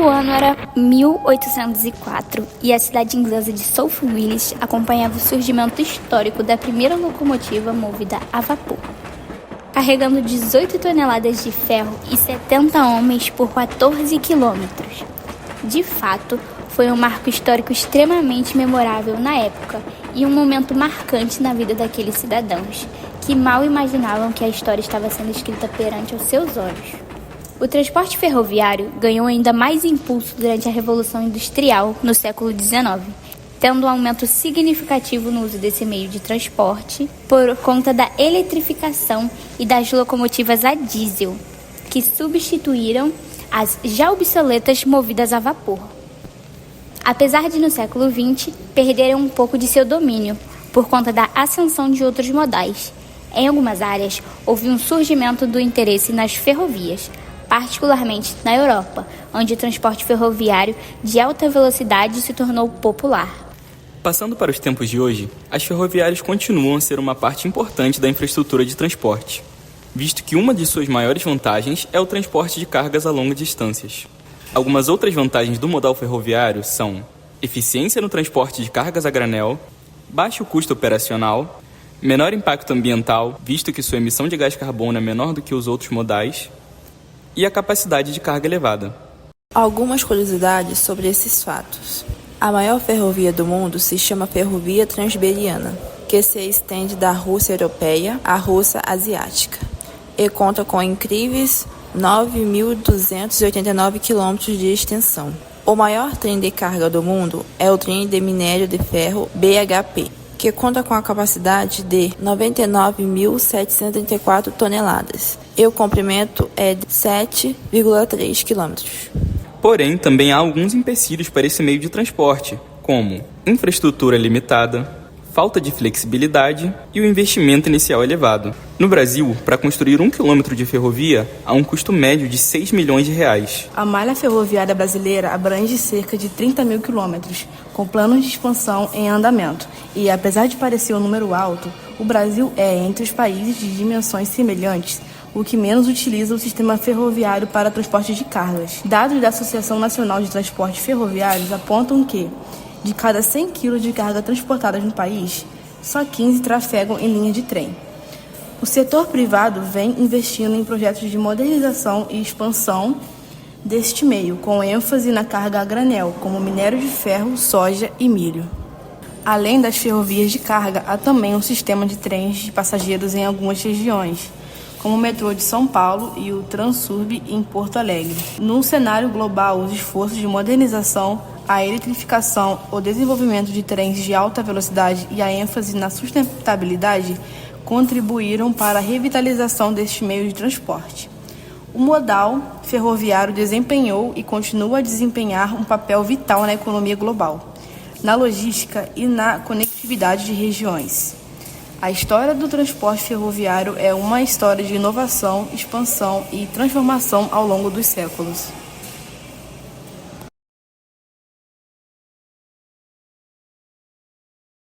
O ano era 1804 e a cidade inglesa de South Willis acompanhava o surgimento histórico da primeira locomotiva movida a vapor, carregando 18 toneladas de ferro e 70 homens por 14 quilômetros. De fato, foi um marco histórico extremamente memorável na época e um momento marcante na vida daqueles cidadãos, que mal imaginavam que a história estava sendo escrita perante os seus olhos. O transporte ferroviário ganhou ainda mais impulso durante a Revolução Industrial no século XIX, tendo um aumento significativo no uso desse meio de transporte por conta da eletrificação e das locomotivas a diesel, que substituíram as já obsoletas movidas a vapor. Apesar de no século XX perderem um pouco de seu domínio por conta da ascensão de outros modais, em algumas áreas houve um surgimento do interesse nas ferrovias, particularmente na Europa, onde o transporte ferroviário de alta velocidade se tornou popular. Passando para os tempos de hoje, as ferroviárias continuam a ser uma parte importante da infraestrutura de transporte, visto que uma de suas maiores vantagens é o transporte de cargas a longas distâncias. Algumas outras vantagens do modal ferroviário são eficiência no transporte de cargas a granel, baixo custo operacional, menor impacto ambiental, visto que sua emissão de gás carbono é menor do que os outros modais, e a capacidade de carga elevada. Algumas curiosidades sobre esses fatos. A maior ferrovia do mundo se chama Ferrovia Transiberiana, que se estende da Rússia europeia à Rússia asiática, e conta com incríveis 9.289 quilômetros de extensão. O maior trem de carga do mundo é o trem de minério de ferro BHP, que conta com a capacidade de 99.734 toneladas, e o comprimento é de 7,3 quilômetros. Porém, também há alguns empecilhos para esse meio de transporte, como infraestrutura limitada, falta de flexibilidade e o investimento inicial elevado. No Brasil, para construir 1 quilômetro de ferrovia, há um custo médio de R$6 milhões. A malha ferroviária brasileira abrange cerca de 30 mil quilômetros, com planos de expansão em andamento. E, apesar de parecer um número alto, o Brasil é, entre os países de dimensões semelhantes, o que menos utiliza o sistema ferroviário para transporte de cargas. Dados da Associação Nacional de Transportes Ferroviários apontam que, de cada 100 kg de carga transportadas no país, só 15 trafegam em linha de trem. O setor privado vem investindo em projetos de modernização e expansão deste meio, com ênfase na carga a granel, como minério de ferro, soja e milho. Além das ferrovias de carga, há também um sistema de trens de passageiros em algumas regiões, como o metrô de São Paulo e o Transurb em Porto Alegre. Num cenário global, os esforços de modernização, a eletrificação, o desenvolvimento de trens de alta velocidade e a ênfase na sustentabilidade contribuíram para a revitalização deste meio de transporte. O modal ferroviário desempenhou e continua a desempenhar um papel vital na economia global, na logística e na conectividade de regiões. A história do transporte ferroviário é uma história de inovação, expansão e transformação ao longo dos séculos.